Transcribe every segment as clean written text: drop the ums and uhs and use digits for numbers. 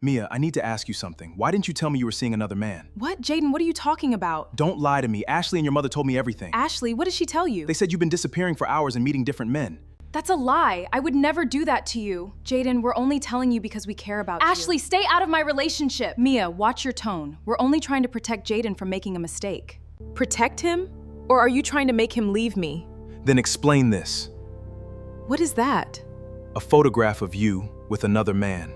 Mia, I need to ask you something. Why didn't you tell me you were seeing another man? What? Jaden, what are you talking about? Don't lie to me. Ashley and your mother told me everything. Ashley, what did she tell you? They said you've been disappearing for hours and meeting different men. That's a lie. I would never do that to you. Jaden, we're only telling you because we care about you. Ashley, stay out of my relationship. Mia, watch your tone. We're only trying to protect Jaden from making a mistake. Protect him? Or are you trying to make him leave me? Then explain this. What is that? A photograph of you with another man.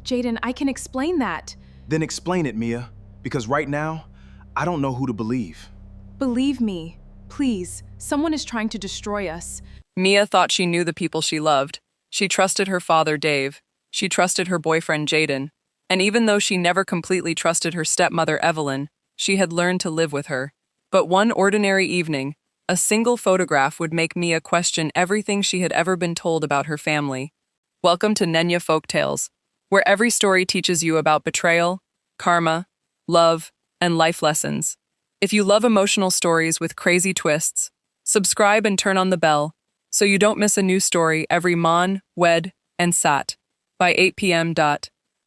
Jaden, I can explain that. Then explain it, Mia, because right now, I don't know who to believe. Believe me, please. Someone is trying to destroy us. Mia thought she knew the people she loved. She trusted her father, Dave. She trusted her boyfriend, Jaden. And even though she never completely trusted her stepmother, Evelyn, she had learned to live with her. But one ordinary evening, a single photograph would make Mia question everything she had ever been told about her family. Welcome to Nenya Folk Tales, where every story teaches you about betrayal, karma, love, and life lessons. If you love emotional stories with crazy twists, subscribe and turn on the bell so you don't miss a new story every Mon, Wed, and Sat by 8 p.m.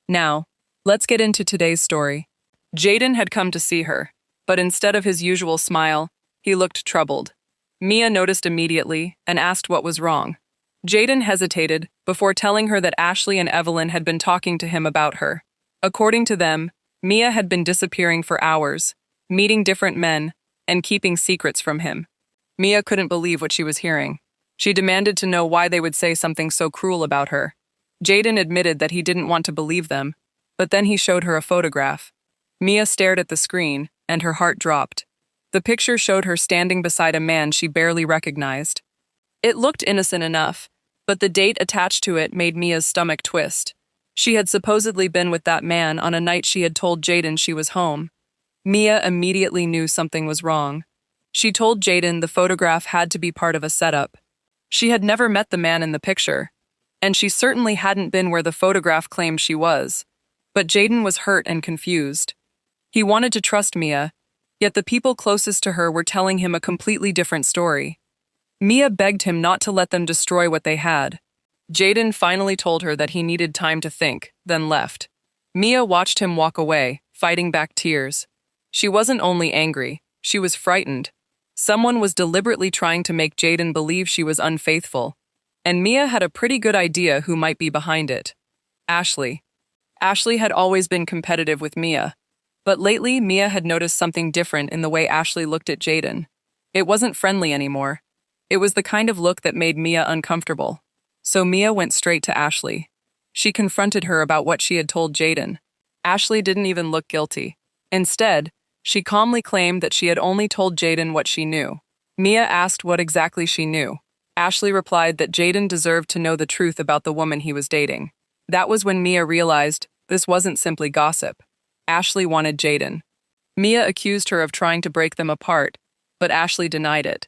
Now, let's get into today's story. Jaden had come to see her, but instead of his usual smile, he looked troubled. Mia noticed immediately and asked what was wrong. Jaden hesitated before telling her that Ashley and Evelyn had been talking to him about her. According to them, Mia had been disappearing for hours, meeting different men, and keeping secrets from him. Mia couldn't believe what she was hearing. She demanded to know why they would say something so cruel about her. Jaden admitted that he didn't want to believe them, but then he showed her a photograph. Mia stared at the screen, and her heart dropped. The picture showed her standing beside a man she barely recognized. It looked innocent enough, but the date attached to it made Mia's stomach twist. She had supposedly been with that man on a night she had told Jaden she was home. Mia immediately knew something was wrong. She told Jaden the photograph had to be part of a setup. She had never met the man in the picture, and she certainly hadn't been where the photograph claimed she was. But Jaden was hurt and confused. He wanted to trust Mia, yet the people closest to her were telling him a completely different story. Mia begged him not to let them destroy what they had. Jaden finally told her that he needed time to think, then left. Mia watched him walk away, fighting back tears. She wasn't only angry, she was frightened. Someone was deliberately trying to make Jaden believe she was unfaithful, and Mia had a pretty good idea who might be behind it. Ashley. Ashley had always been competitive with Mia, but lately Mia had noticed something different in the way Ashley looked at Jaden. It wasn't friendly anymore. It was the kind of look that made Mia uncomfortable. So Mia went straight to Ashley. She confronted her about what she had told Jaden. Ashley didn't even look guilty. Instead, she calmly claimed that she had only told Jaden what she knew. Mia asked what exactly she knew. Ashley replied that Jaden deserved to know the truth about the woman he was dating. That was when Mia realized this wasn't simply gossip. Ashley wanted Jaden. Mia accused her of trying to break them apart, but Ashley denied it.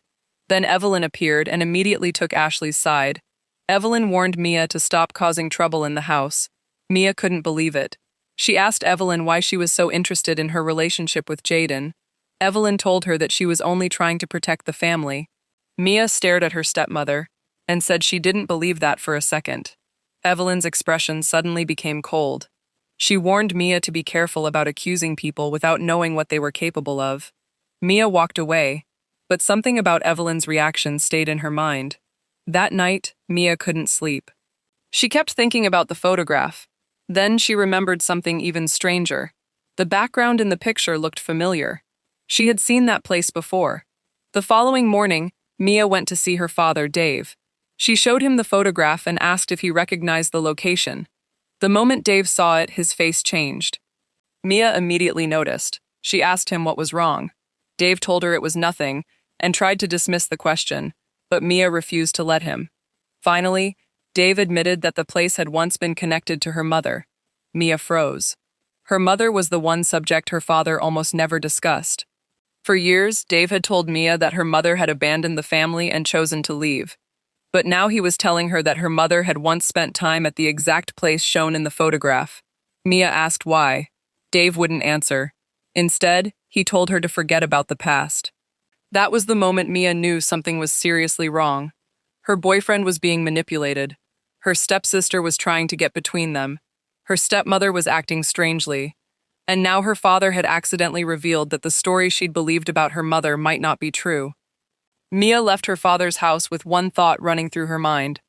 Then Evelyn appeared and immediately took Ashley's side. Evelyn warned Mia to stop causing trouble in the house. Mia couldn't believe it. She asked Evelyn why she was so interested in her relationship with Jaden. Evelyn told her that she was only trying to protect the family. Mia stared at her stepmother and said she didn't believe that for a second. Evelyn's expression suddenly became cold. She warned Mia to be careful about accusing people without knowing what they were capable of. Mia walked away, but something about Evelyn's reaction stayed in her mind. That night, Mia couldn't sleep. She kept thinking about the photograph. Then she remembered something even stranger. The background in the picture looked familiar. She had seen that place before. The following morning, Mia went to see her father, Dave. She showed him the photograph and asked if he recognized the location. The moment Dave saw it, his face changed. Mia immediately noticed. She asked him what was wrong. Dave told her it was nothing and tried to dismiss the question, but Mia refused to let him. Finally, Dave admitted that the place had once been connected to her mother. Mia froze. Her mother was the one subject her father almost never discussed. For years, Dave had told Mia that her mother had abandoned the family and chosen to leave. But now he was telling her that her mother had once spent time at the exact place shown in the photograph. Mia asked why. Dave wouldn't answer. Instead, he told her to forget about the past. That was the moment Mia knew something was seriously wrong. Her boyfriend was being manipulated. Her stepsister was trying to get between them. Her stepmother was acting strangely, and now her father had accidentally revealed that the story she'd believed about her mother might not be true. Mia left her father's house with one thought running through her mind.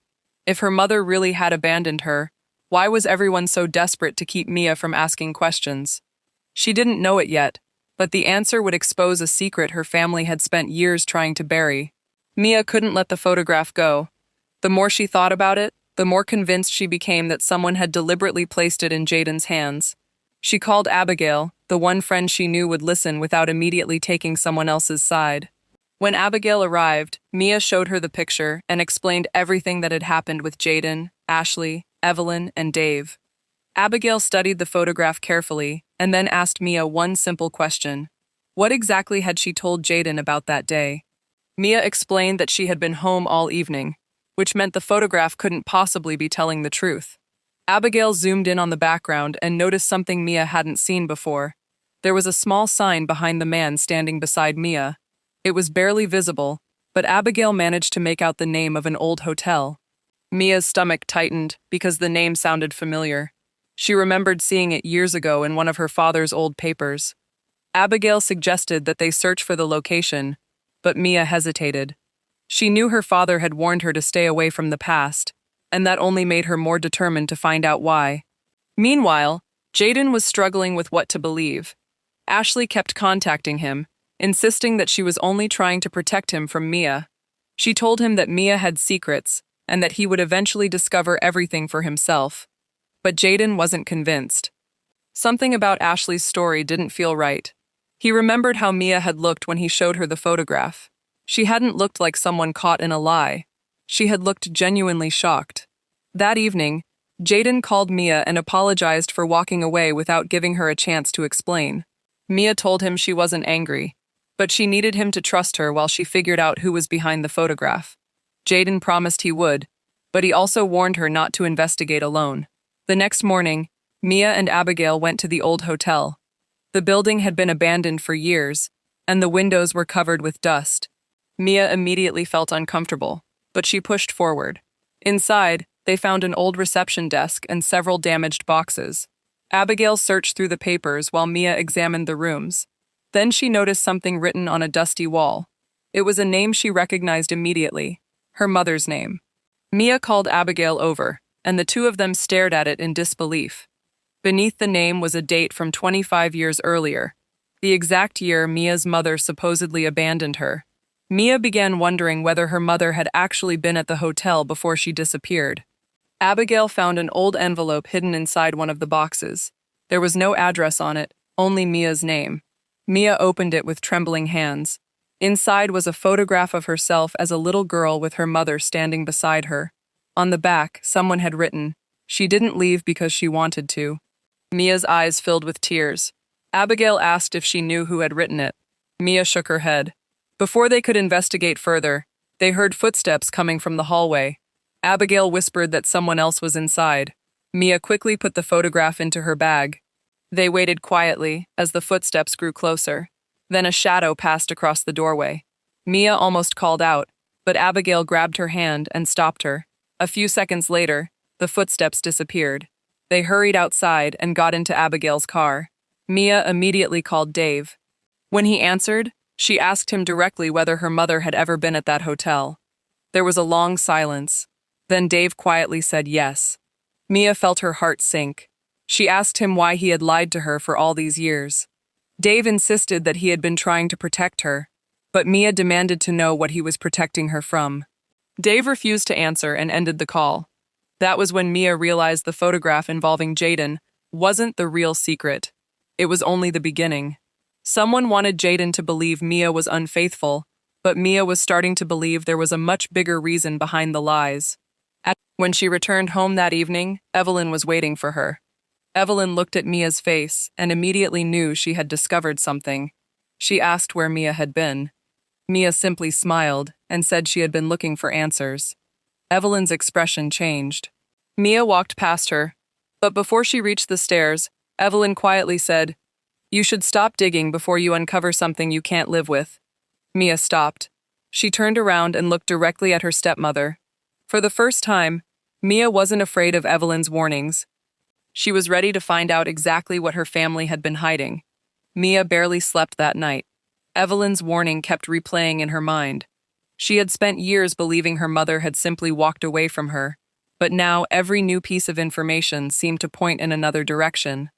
If her mother really had abandoned her, why was everyone so desperate to keep Mia from asking questions? She didn't know it yet, but the answer would expose a secret her family had spent years trying to bury. Mia couldn't let the photograph go. The more she thought about it, the more convinced she became that someone had deliberately placed it in Jaden's hands. She called Abigail, the one friend she knew would listen without immediately taking someone else's side. When Abigail arrived, Mia showed her the picture and explained everything that had happened with Jaden, Ashley, Evelyn, and Dave. Abigail studied the photograph carefully and then asked Mia one simple question. What exactly had she told Jaden about that day? Mia explained that she had been home all evening, which meant the photograph couldn't possibly be telling the truth. Abigail zoomed in on the background and noticed something Mia hadn't seen before. There was a small sign behind the man standing beside Mia. It was barely visible, but Abigail managed to make out the name of an old hotel. Mia's stomach tightened because the name sounded familiar. She remembered seeing it years ago in one of her father's old papers. Abigail suggested that they search for the location, but Mia hesitated. She knew her father had warned her to stay away from the past, and that only made her more determined to find out why. Meanwhile, Jaden was struggling with what to believe. Ashley kept contacting him, insisting that she was only trying to protect him from Mia. She told him that Mia had secrets and that he would eventually discover everything for himself. But Jaden wasn't convinced. Something about Ashley's story didn't feel right. He remembered how Mia had looked when he showed her the photograph. She hadn't looked like someone caught in a lie. She had looked genuinely shocked. That evening, Jaden called Mia and apologized for walking away without giving her a chance to explain. Mia told him she wasn't angry, but she needed him to trust her while she figured out who was behind the photograph. Jaden promised he would, but he also warned her not to investigate alone. The next morning, Mia and Abigail went to the old hotel. The building had been abandoned for years, and the windows were covered with dust. Mia immediately felt uncomfortable, but she pushed forward. Inside, they found an old reception desk and several damaged boxes. Abigail searched through the papers while Mia examined the rooms. Then she noticed something written on a dusty wall. It was a name she recognized immediately, her mother's name. Mia called Abigail over, and the two of them stared at it in disbelief. Beneath the name was a date from 25 years earlier, the exact year Mia's mother supposedly abandoned her. Mia began wondering whether her mother had actually been at the hotel before she disappeared. Abigail found an old envelope hidden inside one of the boxes. There was no address on it, only Mia's name. Mia opened it with trembling hands. Inside was a photograph of herself as a little girl with her mother standing beside her. On the back, someone had written, "She didn't leave because she wanted to." Mia's eyes filled with tears. Abigail asked if she knew who had written it. Mia shook her head. Before they could investigate further, they heard footsteps coming from the hallway. Abigail whispered that someone else was inside. Mia quickly put the photograph into her bag. They waited quietly as the footsteps grew closer. Then a shadow passed across the doorway. Mia almost called out, but Abigail grabbed her hand and stopped her. A few seconds later, the footsteps disappeared. They hurried outside and got into Abigail's car. Mia immediately called Dave. When he answered, she asked him directly whether her mother had ever been at that hotel. There was a long silence. Then Dave quietly said yes. Mia felt her heart sink. She asked him why he had lied to her for all these years. Dave insisted that he had been trying to protect her, but Mia demanded to know what he was protecting her from. Dave refused to answer and ended the call. That was when Mia realized the photograph involving Jaden wasn't the real secret. It was only the beginning. Someone wanted Jaden to believe Mia was unfaithful, but Mia was starting to believe there was a much bigger reason behind the lies. When she returned home that evening, Evelyn was waiting for her. Evelyn looked at Mia's face and immediately knew she had discovered something. She asked where Mia had been. Mia simply smiled and said she had been looking for answers. Evelyn's expression changed. Mia walked past her, but before she reached the stairs, Evelyn quietly said, "You should stop digging before you uncover something you can't live with." Mia stopped. She turned around and looked directly at her stepmother. For the first time, Mia wasn't afraid of Evelyn's warnings. She was ready to find out exactly what her family had been hiding. Mia barely slept that night. Evelyn's warning kept replaying in her mind. She had spent years believing her mother had simply walked away from her, but now every new piece of information seemed to point in another direction.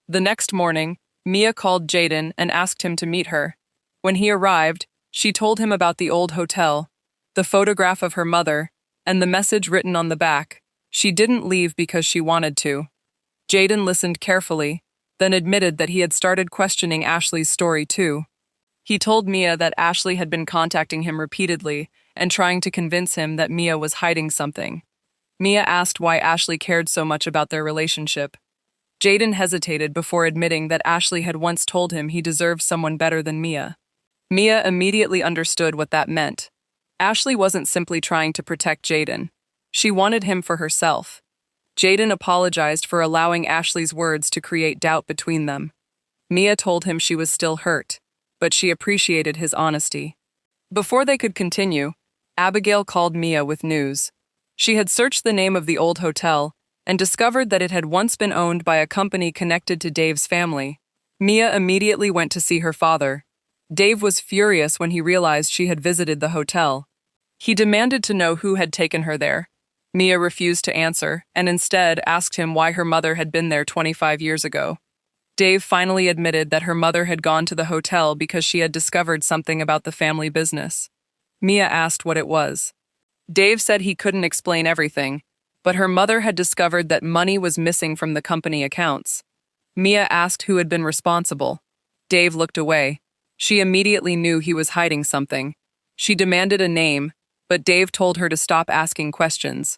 The next morning, Mia called Jaden and asked him to meet her. When he arrived, she told him about the old hotel, the photograph of her mother, and the message written on the back. She didn't leave because she wanted to. Jaden listened carefully, then admitted that he had started questioning Ashley's story too. He told Mia that Ashley had been contacting him repeatedly and trying to convince him that Mia was hiding something. Mia asked why Ashley cared so much about their relationship. Jaden hesitated before admitting that Ashley had once told him he deserved someone better than Mia. Mia immediately understood what that meant. Ashley wasn't simply trying to protect Jaden. She wanted him for herself. Jaden apologized for allowing Ashley's words to create doubt between them. Mia told him she was still hurt, but she appreciated his honesty. Before they could continue, Abigail called Mia with news. She had searched the name of the old hotel and discovered that it had once been owned by a company connected to Dave's family. Mia immediately went to see her father. Dave was furious when he realized she had visited the hotel. He demanded to know who had taken her there. Mia refused to answer and instead asked him why her mother had been there 25 years ago. Dave finally admitted that her mother had gone to the hotel because she had discovered something about the family business. Mia asked what it was. Dave said he couldn't explain everything, but her mother had discovered that money was missing from the company accounts. Mia asked who had been responsible. Dave looked away. She immediately knew he was hiding something. She demanded a name, but Dave told her to stop asking questions.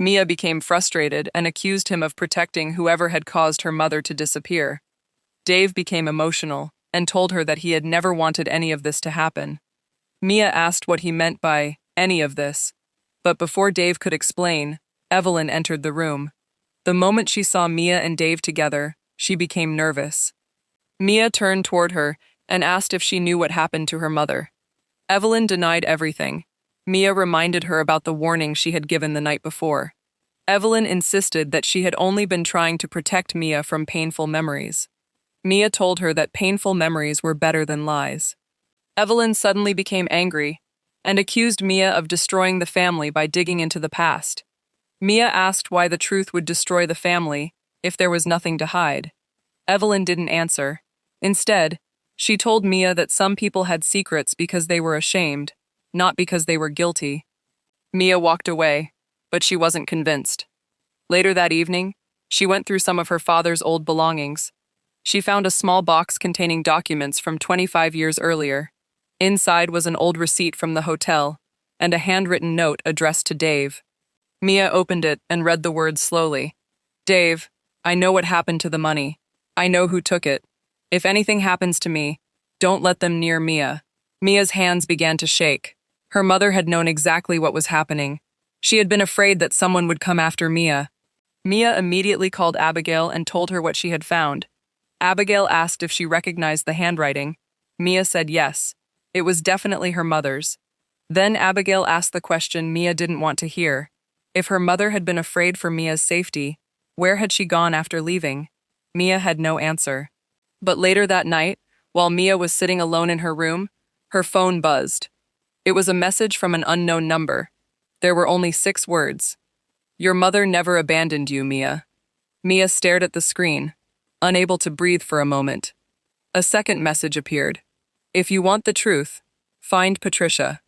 Mia became frustrated and accused him of protecting whoever had caused her mother to disappear. Dave became emotional and told her that he had never wanted any of this to happen. Mia asked what he meant by any of this, but before Dave could explain, Evelyn entered the room. The moment she saw Mia and Dave together, she became nervous. Mia turned toward her and asked if she knew what happened to her mother. Evelyn denied everything. Mia reminded her about the warning she had given the night before. Evelyn insisted that she had only been trying to protect Mia from painful memories. Mia told her that painful memories were better than lies. Evelyn suddenly became angry and accused Mia of destroying the family by digging into the past. Mia asked why the truth would destroy the family if there was nothing to hide. Evelyn didn't answer. Instead, she told Mia that some people had secrets because they were ashamed, not because they were guilty. Mia walked away, but she wasn't convinced. Later that evening, she went through some of her father's old belongings. She found a small box containing documents from 25 years earlier. Inside was an old receipt from the hotel and a handwritten note addressed to Dave. Mia opened it and read the words slowly. Dave, I know what happened to the money. I know who took it. If anything happens to me, don't let them near Mia. Mia's hands began to shake. Her mother had known exactly what was happening. She had been afraid that someone would come after Mia. Mia immediately called Abigail and told her what she had found. Abigail asked if she recognized the handwriting. Mia said yes. It was definitely her mother's. Then Abigail asked the question Mia didn't want to hear. If her mother had been afraid for Mia's safety, where had she gone after leaving? Mia had no answer. But later that night, while Mia was sitting alone in her room, her phone buzzed. It was a message from an unknown number. There were only 6 words. Your mother never abandoned you, Mia. Mia stared at the screen, unable to breathe for a moment. A second message appeared. If you want the truth, find Patricia.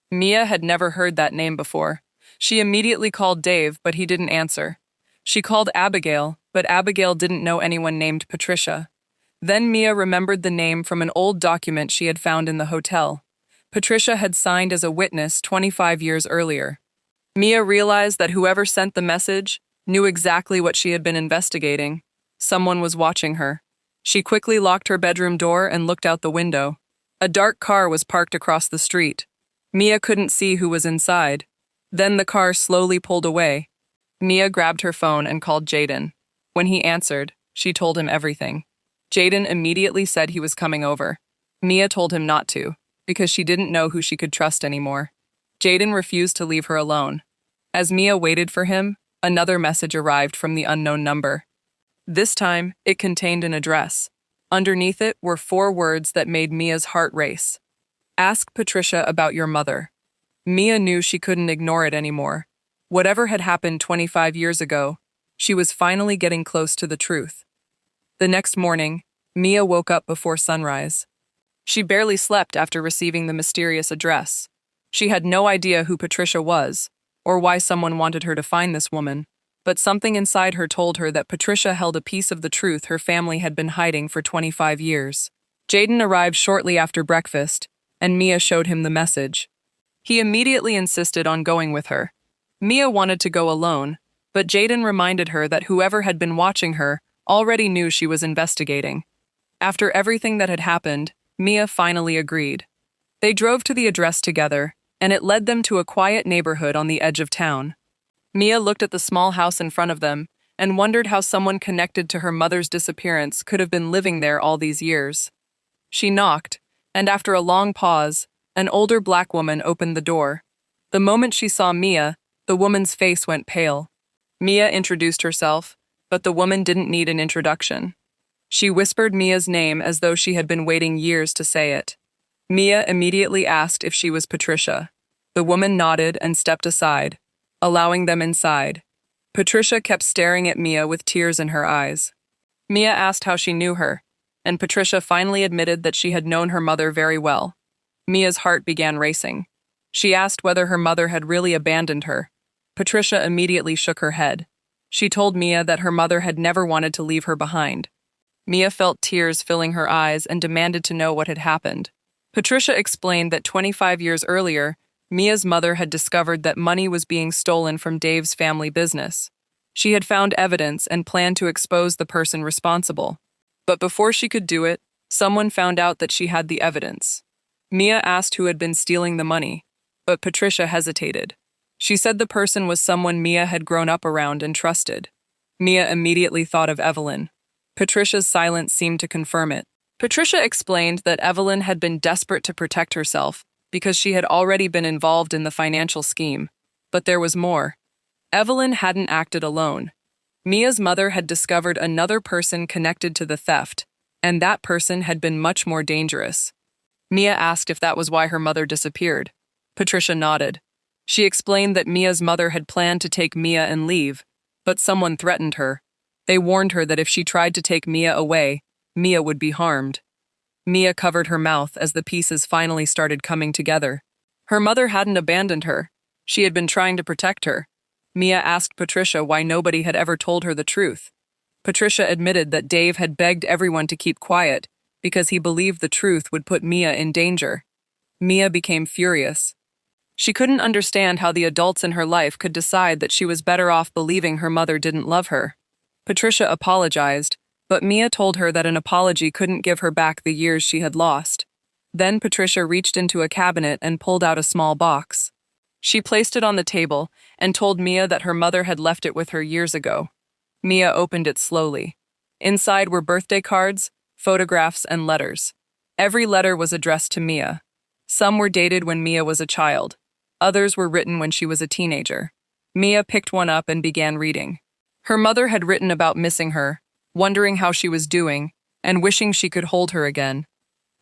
Mia had never heard that name before. She immediately called Dave, but he didn't answer. She called Abigail, but Abigail didn't know anyone named Patricia. Then Mia remembered the name from an old document she had found in the hotel. Patricia had signed as a witness 25 years earlier. Mia realized that whoever sent the message knew exactly what she had been investigating. Someone was watching her. She quickly locked her bedroom door and looked out the window. A dark car was parked across the street. Mia couldn't see who was inside. Then the car slowly pulled away. Mia grabbed her phone and called Jaden. When he answered, she told him everything. Jaden immediately said he was coming over. Mia told him not to, because she didn't know who she could trust anymore. Jaden refused to leave her alone. As Mia waited for him, another message arrived from the unknown number. This time, it contained an address. Underneath it were 4 words that made Mia's heart race. Ask Patricia about your mother. Mia knew she couldn't ignore it anymore. Whatever had happened 25 years ago, she was finally getting close to the truth. The next morning, Mia woke up before sunrise. She barely slept after receiving the mysterious address. She had no idea who Patricia was, or why someone wanted her to find this woman, but something inside her told her that Patricia held a piece of the truth her family had been hiding for 25 years. Jaden arrived shortly after breakfast, and Mia showed him the message. He immediately insisted on going with her. Mia wanted to go alone, but Jaden reminded her that whoever had been watching her already knew she was investigating. After everything that had happened, Mia finally agreed. They drove to the address together, and it led them to a quiet neighborhood on the edge of town. Mia looked at the small house in front of them and wondered how someone connected to her mother's disappearance could have been living there all these years. She knocked, and after a long pause, an older black woman opened the door. The moment she saw Mia, the woman's face went pale. Mia introduced herself, but the woman didn't need an introduction. She whispered Mia's name as though she had been waiting years to say it. Mia immediately asked if she was Patricia. The woman nodded and stepped aside, allowing them inside. Patricia kept staring at Mia with tears in her eyes. Mia asked how she knew her, and Patricia finally admitted that she had known her mother very well. Mia's heart began racing. She asked whether her mother had really abandoned her. Patricia immediately shook her head. She told Mia that her mother had never wanted to leave her behind. Mia felt tears filling her eyes and demanded to know what had happened. Patricia explained that 25 years earlier, Mia's mother had discovered that money was being stolen from Dave's family business. She had found evidence and planned to expose the person responsible. But before she could do it, someone found out that she had the evidence. Mia asked who had been stealing the money, but Patricia hesitated. She said the person was someone Mia had grown up around and trusted. Mia immediately thought of Evelyn. Patricia's silence seemed to confirm it. Patricia explained that Evelyn had been desperate to protect herself because she had already been involved in the financial scheme. But there was more. Evelyn hadn't acted alone. Mia's mother had discovered another person connected to the theft, and that person had been much more dangerous. Mia asked if that was why her mother disappeared. Patricia nodded. She explained that Mia's mother had planned to take Mia and leave, but someone threatened her. They warned her that if she tried to take Mia away, Mia would be harmed. Mia covered her mouth as the pieces finally started coming together. Her mother hadn't abandoned her. She had been trying to protect her. Mia asked Patricia why nobody had ever told her the truth. Patricia admitted that Dave had begged everyone to keep quiet because he believed the truth would put Mia in danger. Mia became furious. She couldn't understand how the adults in her life could decide that she was better off believing her mother didn't love her. Patricia apologized, but Mia told her that an apology couldn't give her back the years she had lost. Then Patricia reached into a cabinet and pulled out a small box. She placed it on the table and told Mia that her mother had left it with her years ago. Mia opened it slowly. Inside were birthday cards, photographs, and letters. Every letter was addressed to Mia. Some were dated when Mia was a child. Others were written when she was a teenager. Mia picked one up and began reading. Her mother had written about missing her, wondering how she was doing, and wishing she could hold her again.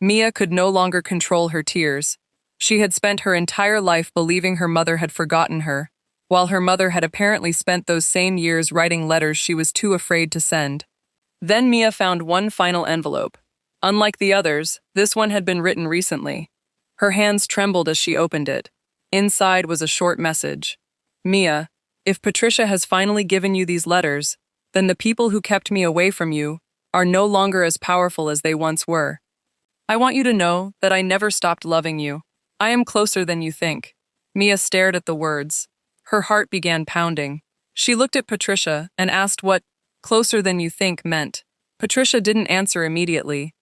Mia could no longer control her tears. She had spent her entire life believing her mother had forgotten her, while her mother had apparently spent those same years writing letters she was too afraid to send. Then Mia found one final envelope. Unlike the others, this one had been written recently. Her hands trembled as she opened it. Inside was a short message. Mia, if Patricia has finally given you these letters, then the people who kept me away from you are no longer as powerful as they once were. I want you to know that I never stopped loving you. I am closer than you think. Mia stared at the words. Her heart began pounding. She looked at Patricia and asked what closer than you think meant. Patricia didn't answer immediately.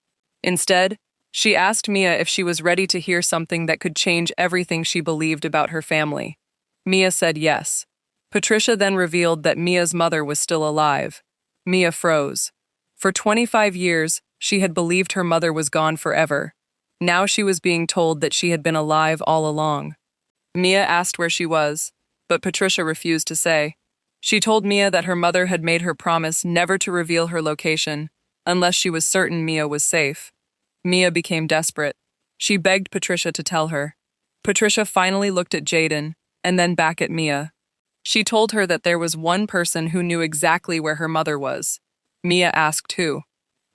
Instead, she asked Mia if she was ready to hear something that could change everything she believed about her family. Mia said yes. Patricia then revealed that Mia's mother was still alive. Mia froze. For 25 years, she had believed her mother was gone forever. Now she was being told that she had been alive all along. Mia asked where she was, but Patricia refused to say. She told Mia that her mother had made her promise never to reveal her location unless she was certain Mia was safe. Mia became desperate. She begged Patricia to tell her. Patricia finally looked at Jaden and then back at Mia. She told her that there was one person who knew exactly where her mother was. Mia asked who.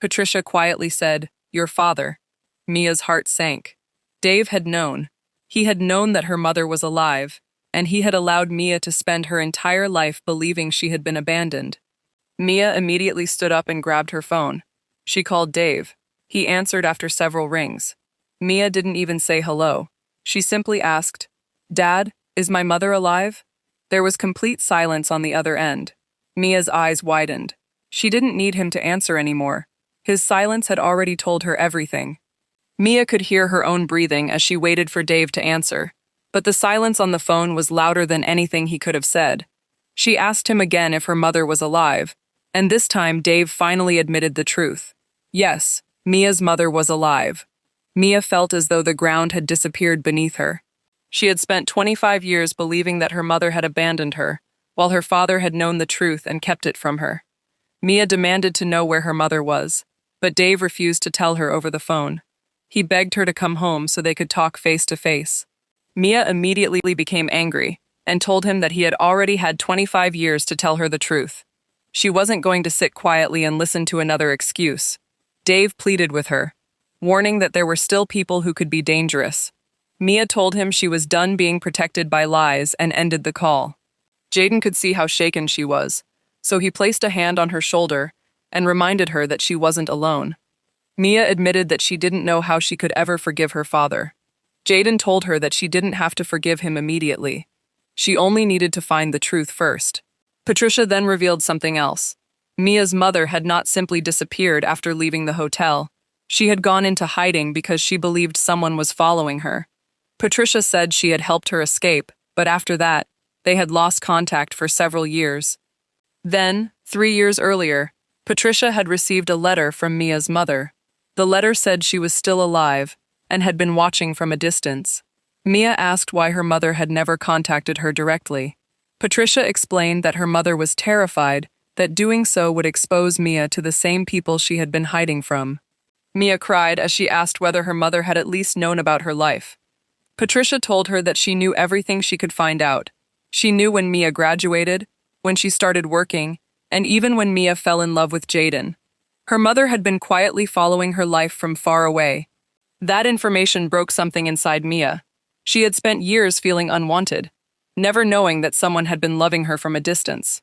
Patricia quietly said, "Your father." Mia's heart sank. Dave had known. He had known that her mother was alive, and he had allowed Mia to spend her entire life believing she had been abandoned. Mia immediately stood up and grabbed her phone. She called Dave. He answered after several rings. Mia didn't even say hello. She simply asked, "Dad, is my mother alive?" There was complete silence on the other end. Mia's eyes widened. She didn't need him to answer anymore. His silence had already told her everything. Mia could hear her own breathing as she waited for Dave to answer, but the silence on the phone was louder than anything he could have said. She asked him again if her mother was alive, and this time Dave finally admitted the truth. Yes, Mia's mother was alive. Mia felt as though the ground had disappeared beneath her. She had spent 25 years believing that her mother had abandoned her, while her father had known the truth and kept it from her. Mia demanded to know where her mother was, but Dave refused to tell her over the phone. He begged her to come home so they could talk face to face. Mia immediately became angry and told him that he had already had 25 years to tell her the truth. She wasn't going to sit quietly and listen to another excuse. Dave pleaded with her, warning that there were still people who could be dangerous. Mia told him she was done being protected by lies and ended the call. Jaden could see how shaken she was, so he placed a hand on her shoulder and reminded her that she wasn't alone. Mia admitted that she didn't know how she could ever forgive her father. Jaden told her that she didn't have to forgive him immediately. She only needed to find the truth first. Patricia then revealed something else. Mia's mother had not simply disappeared after leaving the hotel. She had gone into hiding because she believed someone was following her. Patricia said she had helped her escape, but after that, they had lost contact for several years. Then, 3 years earlier, Patricia had received a letter from Mia's mother. The letter said she was still alive and had been watching from a distance. Mia asked why her mother had never contacted her directly. Patricia explained that her mother was terrified that doing so would expose Mia to the same people she had been hiding from. Mia cried as she asked whether her mother had at least known about her life. Patricia told her that she knew everything she could find out. She knew when Mia graduated, when she started working, and even when Mia fell in love with Jaden. Her mother had been quietly following her life from far away. That information broke something inside Mia. She had spent years feeling unwanted, never knowing that someone had been loving her from a distance.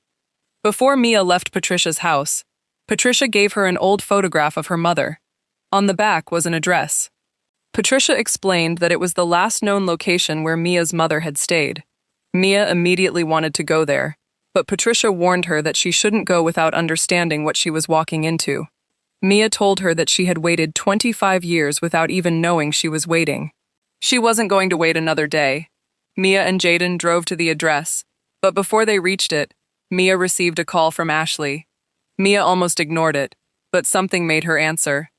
Before Mia left Patricia's house, Patricia gave her an old photograph of her mother. On the back was an address. Patricia explained that it was the last known location where Mia's mother had stayed. Mia immediately wanted to go there, but Patricia warned her that she shouldn't go without understanding what she was walking into. Mia told her that she had waited 25 years without even knowing she was waiting. She wasn't going to wait another day. Mia and Jaden drove to the address, but before they reached it, Mia received a call from Ashley. Mia almost ignored it, but something made her answer.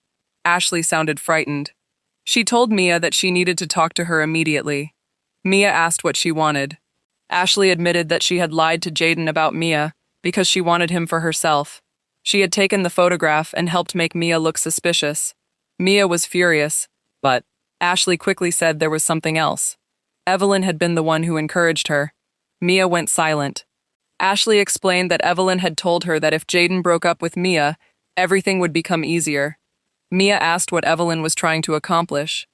Ashley sounded frightened. She told Mia that she needed to talk to her immediately. Mia asked what she wanted. Ashley admitted that she had lied to Jaden about Mia because she wanted him for herself. She had taken the photograph and helped make Mia look suspicious. Mia was furious, but Ashley quickly said there was something else. Evelyn had been the one who encouraged her. Mia went silent. Ashley explained that Evelyn had told her that if Jaden broke up with Mia, everything would become easier. Mia asked what Evelyn was trying to accomplish.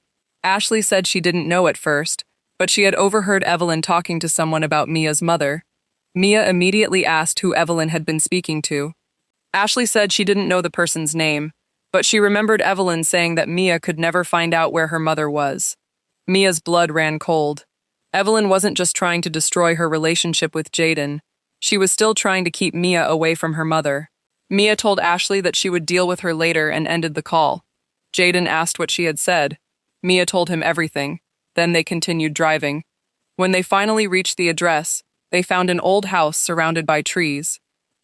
Ashley said she didn't know at first, but she had overheard Evelyn talking to someone about Mia's mother. Mia immediately asked who Evelyn had been speaking to. Ashley said she didn't know the person's name, but she remembered Evelyn saying that Mia could never find out where her mother was. Mia's blood ran cold. Evelyn wasn't just trying to destroy her relationship with Jaden. She was still trying to keep Mia away from her mother. Mia told Ashley that she would deal with her later and ended the call. Jaden asked what she had said. Mia told him everything. Then they continued driving. When they finally reached the address, they found an old house surrounded by trees.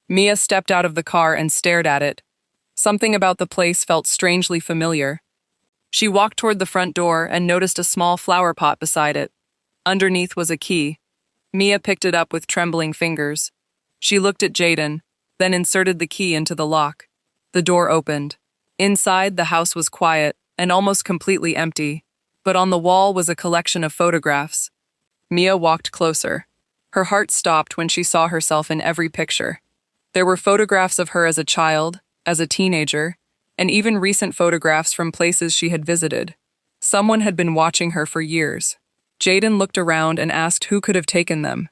Mia stepped out of the car and stared at it. Something about the place felt strangely familiar. She walked toward the front door and noticed a small flower pot beside it. Underneath was a key. Mia picked it up with trembling fingers. She looked at Jaden, then inserted the key into the lock. The door opened. Inside, the house was quiet and almost completely empty, but on the wall was a collection of photographs. Mia walked closer. Her heart stopped when she saw herself in every picture. There were photographs of her as a child, as a teenager, and even recent photographs from places she had visited. Someone had been watching her for years. Jaden looked around and asked who could have taken them.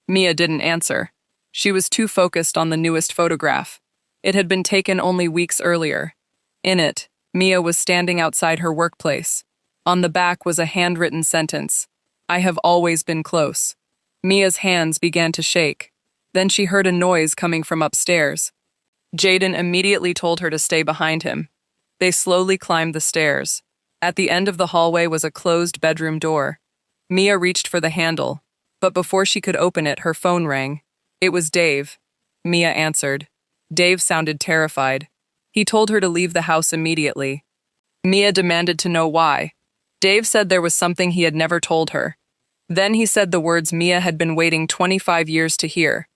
Mia didn't answer. She was too focused on the newest photograph. It had been taken only weeks earlier. In it, Mia was standing outside her workplace. On the back was a handwritten sentence, "I have always been close." Mia's hands began to shake. Then she heard a noise coming from upstairs. Jaden immediately told her to stay behind him. They slowly climbed the stairs. At the end of the hallway was a closed bedroom door. Mia reached for the handle, but before she could open it, her phone rang. It was Dave. Mia answered. Dave sounded terrified. He told her to leave the house immediately. Mia demanded to know why. Dave said there was something he had never told her. Then he said the words Mia had been waiting 25 years to hear.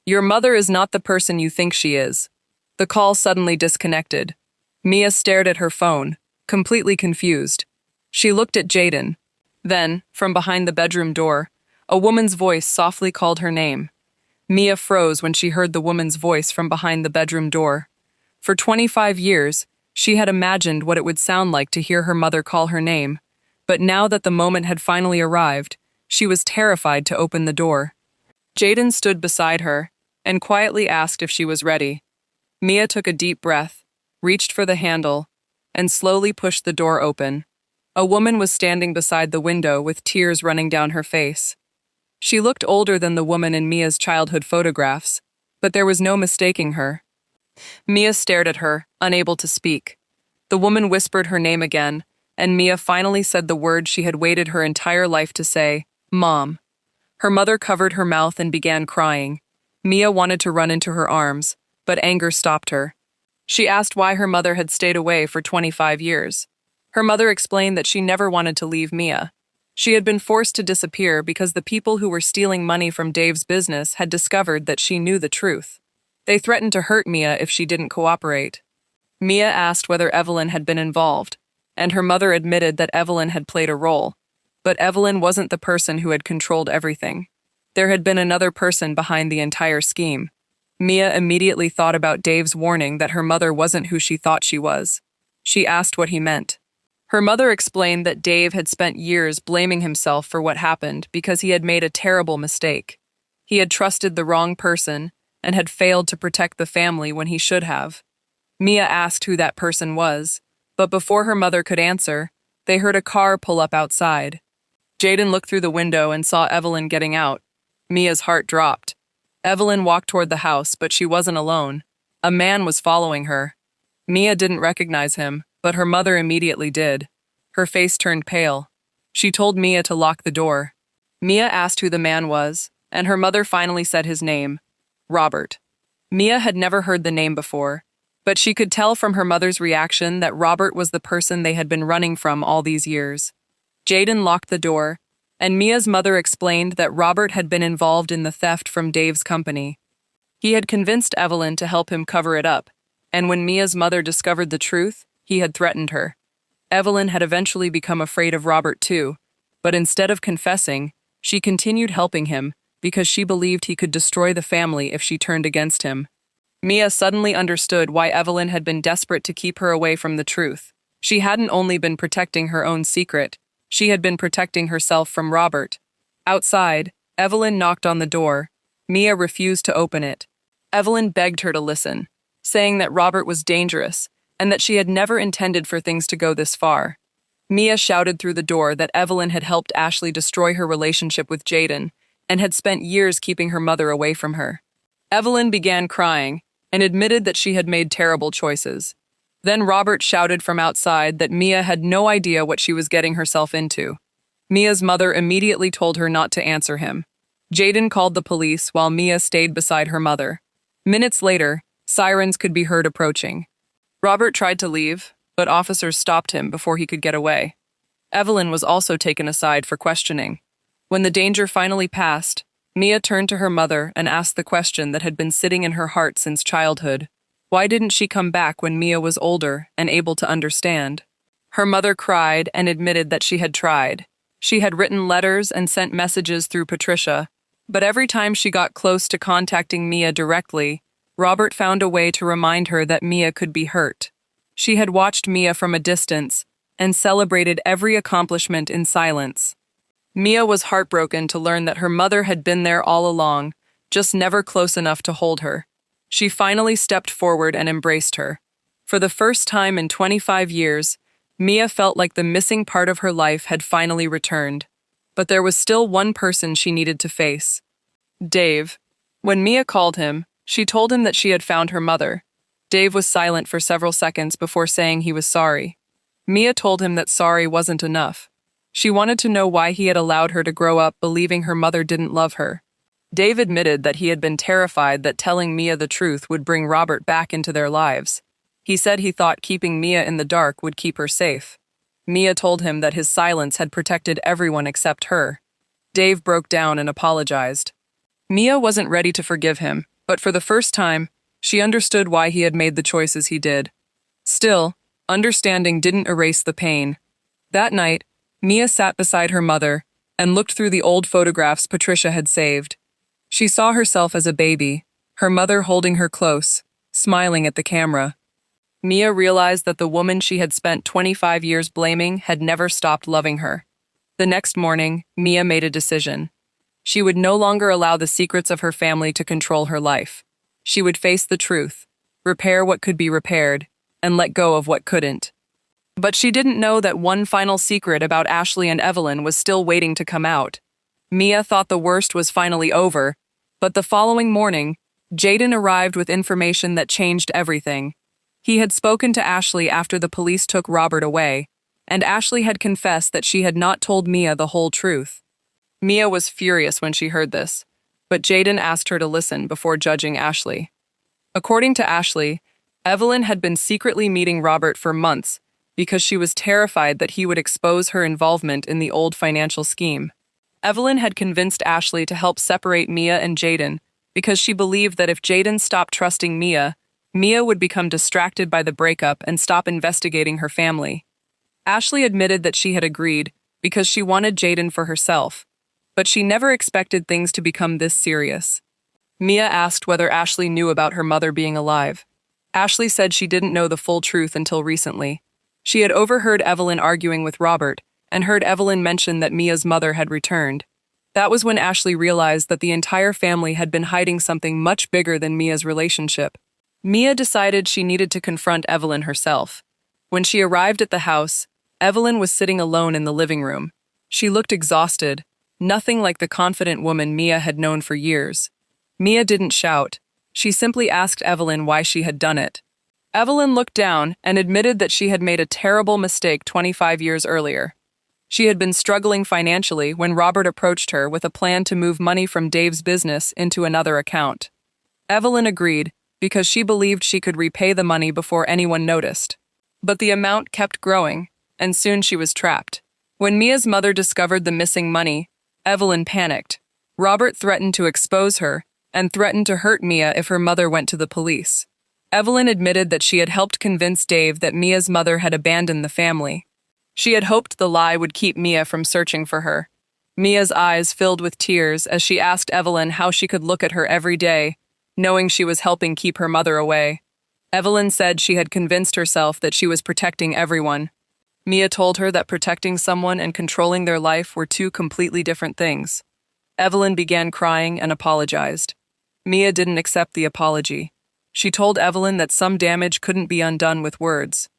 "Your mother is not the person you think she is." The call suddenly disconnected. Mia stared at her phone, completely confused. She looked at Jaden. Then, from behind the bedroom door, a woman's voice softly called her name. Mia froze when she heard the woman's voice from behind the bedroom door. For 25 years, she had imagined what it would sound like to hear her mother call her name, but now that the moment had finally arrived, she was terrified to open the door. Jaden stood beside her and quietly asked if she was ready. Mia took a deep breath, reached for the handle, and slowly pushed the door open. A woman was standing beside the window with tears running down her face. She looked older than the woman in Mia's childhood photographs, but there was no mistaking her. Mia stared at her, unable to speak. The woman whispered her name again, and Mia finally said the word she had waited her entire life to say, "Mom." Her mother covered her mouth and began crying. Mia wanted to run into her arms, but anger stopped her. She asked why her mother had stayed away for 25 years. Her mother explained that she never wanted to leave Mia. She had been forced to disappear because the people who were stealing money from Dave's business had discovered that she knew the truth. They threatened to hurt Mia if she didn't cooperate. Mia asked whether Evelyn had been involved, and her mother admitted that Evelyn had played a role. But Evelyn wasn't the person who had controlled everything. There had been another person behind the entire scheme. Mia immediately thought about Dave's warning that her mother wasn't who she thought she was. She asked what he meant. Her mother explained that Dave had spent years blaming himself for what happened because he had made a terrible mistake. He had trusted the wrong person and had failed to protect the family when he should have. Mia asked who that person was, but before her mother could answer, they heard a car pull up outside. Jaden looked through the window and saw Evelyn getting out. Mia's heart dropped. Evelyn walked toward the house, but she wasn't alone. A man was following her. Mia didn't recognize him, but her mother immediately did. Her face turned pale. She told Mia to lock the door. Mia asked who the man was, and her mother finally said his name, Robert. Mia had never heard the name before, but she could tell from her mother's reaction that Robert was the person they had been running from all these years. Jaden locked the door, and Mia's mother explained that Robert had been involved in the theft from Dave's company. He had convinced Evelyn to help him cover it up, and when Mia's mother discovered the truth, he had threatened her. Evelyn had eventually become afraid of Robert too, but instead of confessing, she continued helping him because she believed he could destroy the family if she turned against him. Mia suddenly understood why Evelyn had been desperate to keep her away from the truth. She hadn't only been protecting her own secret, she had been protecting herself from Robert. Outside, Evelyn knocked on the door. Mia refused to open it. Evelyn begged her to listen, saying that Robert was dangerous and that she had never intended for things to go this far. Mia shouted through the door that Evelyn had helped Ashley destroy her relationship with Jaden and had spent years keeping her mother away from her. Evelyn began crying and admitted that she had made terrible choices. Then Robert shouted from outside that Mia had no idea what she was getting herself into. Mia's mother immediately told her not to answer him. Jaden called the police while Mia stayed beside her mother. Minutes later, sirens could be heard approaching. Robert tried to leave, but officers stopped him before he could get away. Evelyn was also taken aside for questioning. When the danger finally passed, Mia turned to her mother and asked the question that had been sitting in her heart since childhood. Why didn't she come back when Mia was older and able to understand? Her mother cried and admitted that she had tried. She had written letters and sent messages through Patricia, but every time she got close to contacting Mia directly, Robert found a way to remind her that Mia could be hurt. She had watched Mia from a distance and celebrated every accomplishment in silence. Mia was heartbroken to learn that her mother had been there all along, just never close enough to hold her. She finally stepped forward and embraced her. For the first time in 25 years, Mia felt like the missing part of her life had finally returned. But there was still one person she needed to face. Dave. When Mia called him, she told him that she had found her mother. Dave was silent for several seconds before saying he was sorry. Mia told him that sorry wasn't enough. She wanted to know why he had allowed her to grow up believing her mother didn't love her. Dave admitted that he had been terrified that telling Mia the truth would bring Robert back into their lives. He said he thought keeping Mia in the dark would keep her safe. Mia told him that his silence had protected everyone except her. Dave broke down and apologized. Mia wasn't ready to forgive him, but for the first time, she understood why he had made the choices he did. Still, understanding didn't erase the pain. That night, Mia sat beside her mother and looked through the old photographs Patricia had saved. She saw herself as a baby, her mother holding her close, smiling at the camera. Mia realized that the woman she had spent 25 years blaming had never stopped loving her. The next morning, Mia made a decision. She would no longer allow the secrets of her family to control her life. She would face the truth, repair what could be repaired, and let go of what couldn't. But she didn't know that one final secret about Ashley and Evelyn was still waiting to come out. Mia thought the worst was finally over, but the following morning, Jaden arrived with information that changed everything. He had spoken to Ashley after the police took Robert away, and Ashley had confessed that she had not told Mia the whole truth. Mia was furious when she heard this, but Jaden asked her to listen before judging Ashley. According to Ashley, Evelyn had been secretly meeting Robert for months because she was terrified that he would expose her involvement in the old financial scheme. Evelyn had convinced Ashley to help separate Mia and Jaden because she believed that if Jaden stopped trusting Mia, Mia would become distracted by the breakup and stop investigating her family. Ashley admitted that she had agreed because she wanted Jaden for herself, but she never expected things to become this serious. Mia asked whether Ashley knew about her mother being alive. Ashley said she didn't know the full truth until recently. She had overheard Evelyn arguing with Robert and heard Evelyn mention that Mia's mother had returned. That was when Ashley realized that the entire family had been hiding something much bigger than Mia's relationship. Mia decided she needed to confront Evelyn herself. When she arrived at the house, Evelyn was sitting alone in the living room. She looked exhausted, nothing like the confident woman Mia had known for years. Mia didn't shout. She simply asked Evelyn why she had done it. Evelyn looked down and admitted that she had made a terrible mistake 25 years earlier. She had been struggling financially when Robert approached her with a plan to move money from Dave's business into another account. Evelyn agreed because she believed she could repay the money before anyone noticed. But the amount kept growing, and soon she was trapped. When Mia's mother discovered the missing money, Evelyn panicked. Robert threatened to expose her and threatened to hurt Mia if her mother went to the police. Evelyn admitted that she had helped convince Dave that Mia's mother had abandoned the family. She had hoped the lie would keep Mia from searching for her. Mia's eyes filled with tears as she asked Evelyn how she could look at her every day, knowing she was helping keep her mother away. Evelyn said she had convinced herself that she was protecting everyone. Mia told her that protecting someone and controlling their life were two completely different things. Evelyn began crying and apologized. Mia didn't accept the apology. She told Evelyn that some damage couldn't be undone with words.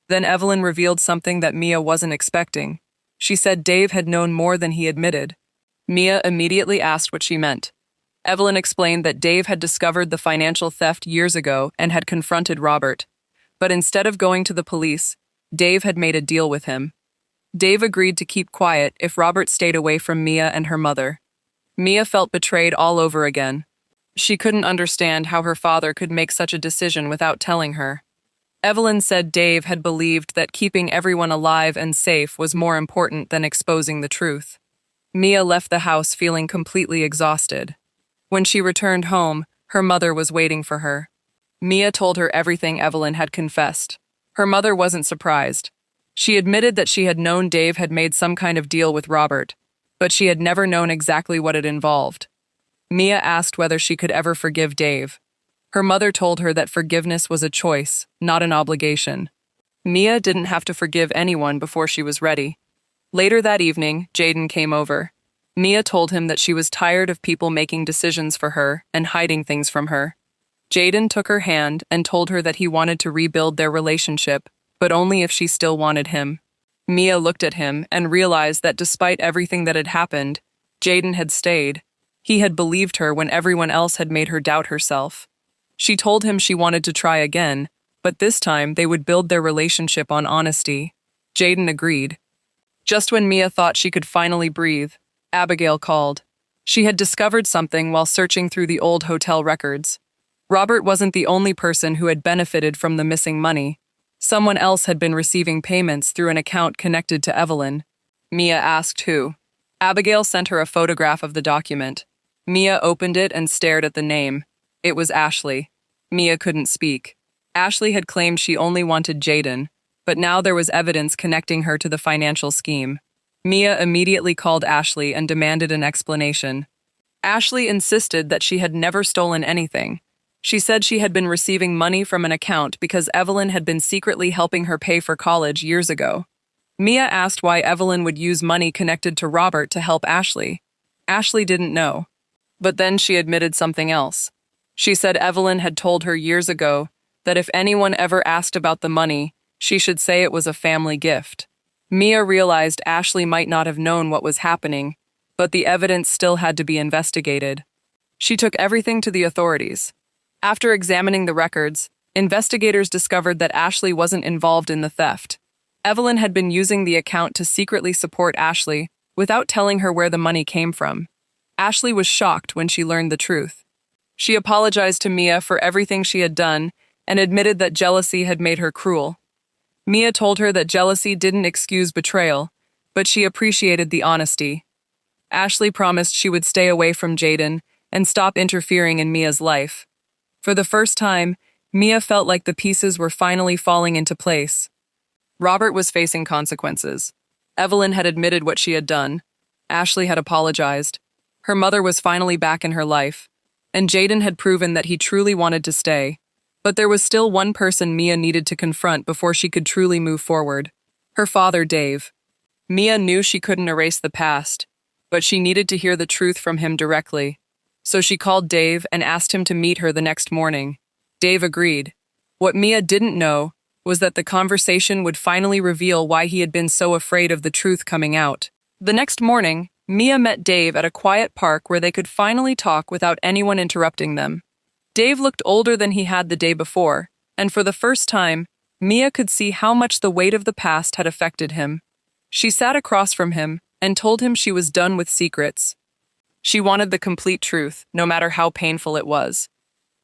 Then Evelyn revealed something that Mia wasn't expecting. She said Dave had known more than he admitted. Mia immediately asked what she meant. Evelyn explained that Dave had discovered the financial theft years ago and had confronted Robert. But instead of going to the police, Dave had made a deal with him. Dave agreed to keep quiet if Robert stayed away from Mia and her mother. Mia felt betrayed all over again. She couldn't understand how her father could make such a decision without telling her. Evelyn said Dave had believed that keeping everyone alive and safe was more important than exposing the truth. Mia left the house feeling completely exhausted. When she returned home, her mother was waiting for her. Mia told her everything Evelyn had confessed. Her mother wasn't surprised. She admitted that she had known Dave had made some kind of deal with Robert, but she had never known exactly what it involved. Mia asked whether she could ever forgive Dave. Her mother told her that forgiveness was a choice, not an obligation. Mia didn't have to forgive anyone before she was ready. Later that evening, Jaden came over. Mia told him that she was tired of people making decisions for her and hiding things from her. Jaden took her hand and told her that he wanted to rebuild their relationship, but only if she still wanted him. Mia looked at him and realized that despite everything that had happened, Jaden had stayed. He had believed her when everyone else had made her doubt herself. She told him she wanted to try again, but this time they would build their relationship on honesty. Jaden agreed. Just when Mia thought she could finally breathe, Abigail called. She had discovered something while searching through the old hotel records. Robert wasn't the only person who had benefited from the missing money. Someone else had been receiving payments through an account connected to Evelyn. Mia asked who. Abigail sent her a photograph of the document. Mia opened it and stared at the name. It was Ashley. Mia couldn't speak. Ashley had claimed she only wanted Jaden, but now there was evidence connecting her to the financial scheme. Mia immediately called Ashley and demanded an explanation. Ashley insisted that she had never stolen anything. She said she had been receiving money from an account because Evelyn had been secretly helping her pay for college years ago. Mia asked why Evelyn would use money connected to Robert to help Ashley. Ashley didn't know. But then she admitted something else. She said Evelyn had told her years ago that if anyone ever asked about the money, she should say it was a family gift. Mia realized Ashley might not have known what was happening, but the evidence still had to be investigated. She took everything to the authorities. After examining the records, investigators discovered that Ashley wasn't involved in the theft. Evelyn had been using the account to secretly support Ashley without telling her where the money came from. Ashley was shocked when she learned the truth. She apologized to Mia for everything she had done and admitted that jealousy had made her cruel. Mia told her that jealousy didn't excuse betrayal, but she appreciated the honesty. Ashley promised she would stay away from Jaden and stop interfering in Mia's life. For the first time, Mia felt like the pieces were finally falling into place. Robert was facing consequences. Evelyn had admitted what she had done. Ashley had apologized. Her mother was finally back in her life, and Jaden had proven that he truly wanted to stay. But there was still one person Mia needed to confront before she could truly move forward. Her father, Dave. Mia knew she couldn't erase the past, but she needed to hear the truth from him directly. So she called Dave and asked him to meet her the next morning. Dave agreed. What Mia didn't know was that the conversation would finally reveal why he had been so afraid of the truth coming out. The next morning, Mia met Dave at a quiet park where they could finally talk without anyone interrupting them. Dave looked older than he had the day before, and for the first time, Mia could see how much the weight of the past had affected him. She sat across from him and told him she was done with secrets. She wanted the complete truth, no matter how painful it was.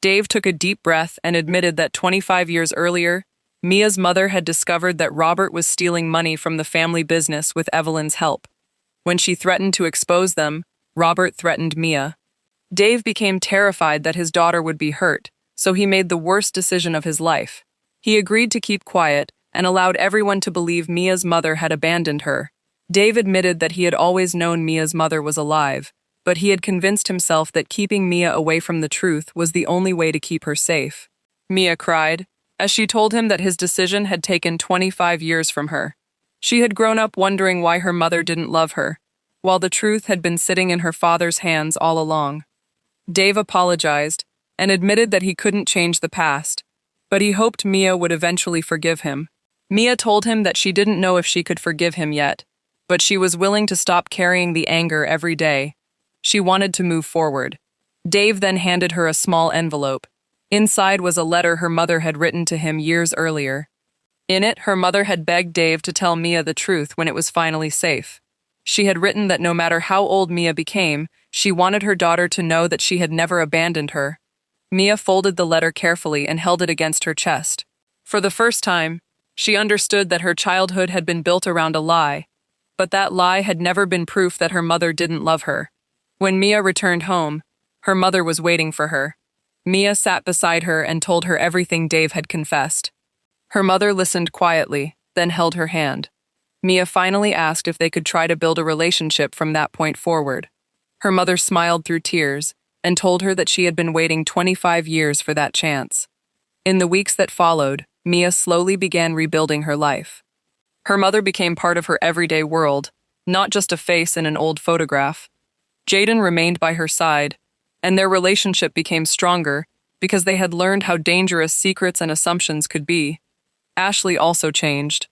Dave took a deep breath and admitted that 25 years earlier, Mia's mother had discovered that Robert was stealing money from the family business with Evelyn's help. When she threatened to expose them, Robert threatened Mia. Dave became terrified that his daughter would be hurt, so he made the worst decision of his life. He agreed to keep quiet and allowed everyone to believe Mia's mother had abandoned her. Dave admitted that he had always known Mia's mother was alive, but he had convinced himself that keeping Mia away from the truth was the only way to keep her safe. Mia cried, as she told him that his decision had taken 25 years from her. She had grown up wondering why her mother didn't love her, while the truth had been sitting in her father's hands all along. Dave apologized and admitted that he couldn't change the past, but he hoped Mia would eventually forgive him. Mia told him that she didn't know if she could forgive him yet, but she was willing to stop carrying the anger every day. She wanted to move forward. Dave then handed her a small envelope. Inside was a letter her mother had written to him years earlier. In it, her mother had begged Dave to tell Mia the truth when it was finally safe. She had written that no matter how old Mia became, she wanted her daughter to know that she had never abandoned her. Mia folded the letter carefully and held it against her chest. For the first time, she understood that her childhood had been built around a lie. But that lie had never been proof that her mother didn't love her. When Mia returned home, her mother was waiting for her. Mia sat beside her and told her everything Dave had confessed. Her mother listened quietly, then held her hand. Mia finally asked if they could try to build a relationship from that point forward. Her mother smiled through tears and told her that she had been waiting 25 years for that chance. In the weeks that followed, Mia slowly began rebuilding her life. Her mother became part of her everyday world, not just a face in an old photograph. Jaden remained by her side, and their relationship became stronger because they had learned how dangerous secrets and assumptions could be. Ashley also changed.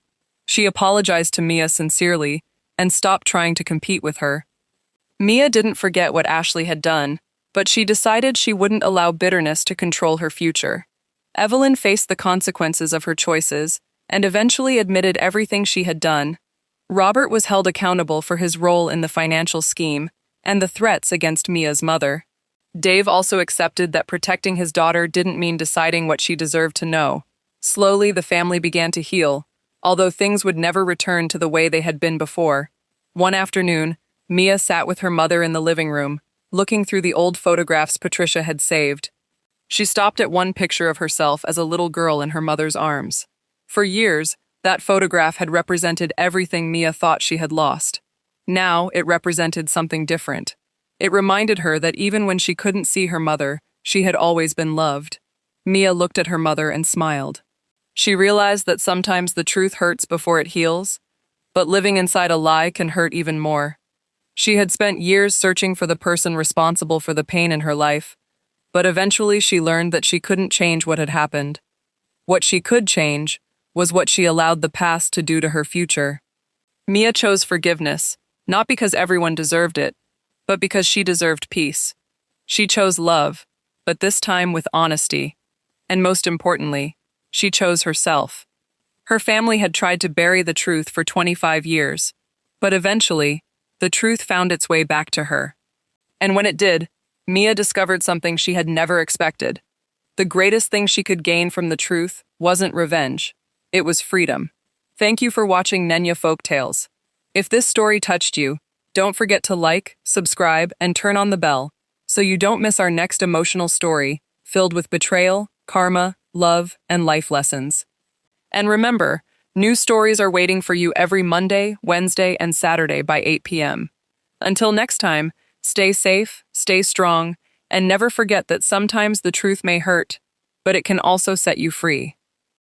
She apologized to Mia sincerely and stopped trying to compete with her. Mia didn't forget what Ashley had done, but she decided she wouldn't allow bitterness to control her future. Evelyn faced the consequences of her choices and eventually admitted everything she had done. Robert was held accountable for his role in the financial scheme and the threats against Mia's mother. Dave also accepted that protecting his daughter didn't mean deciding what she deserved to know. Slowly, the family began to heal, although things would never return to the way they had been before. One afternoon, Mia sat with her mother in the living room, looking through the old photographs Patricia had saved. She stopped at one picture of herself as a little girl in her mother's arms. For years, that photograph had represented everything Mia thought she had lost. Now, it represented something different. It reminded her that even when she couldn't see her mother, she had always been loved. Mia looked at her mother and smiled. She realized that sometimes the truth hurts before it heals, but living inside a lie can hurt even more. She had spent years searching for the person responsible for the pain in her life, but eventually she learned that she couldn't change what had happened. What she could change was what she allowed the past to do to her future. Mia chose forgiveness, not because everyone deserved it, but because she deserved peace. She chose love, but this time with honesty. And most importantly, she chose herself. Her family had tried to bury the truth for 25 years, but eventually, the truth found its way back to her. And when it did, Mia discovered something she had never expected. The greatest thing she could gain from the truth wasn't revenge. It was freedom. Thank you for watching Nenya Folk Tales. If this story touched you, don't forget to like, subscribe, and turn on the bell so you don't miss our next emotional story filled with betrayal, karma, love, and life lessons. And remember, new stories are waiting for you every Monday, Wednesday, and Saturday by 8 p.m. Until next time, stay safe, stay strong, and never forget that sometimes the truth may hurt, but it can also set you free.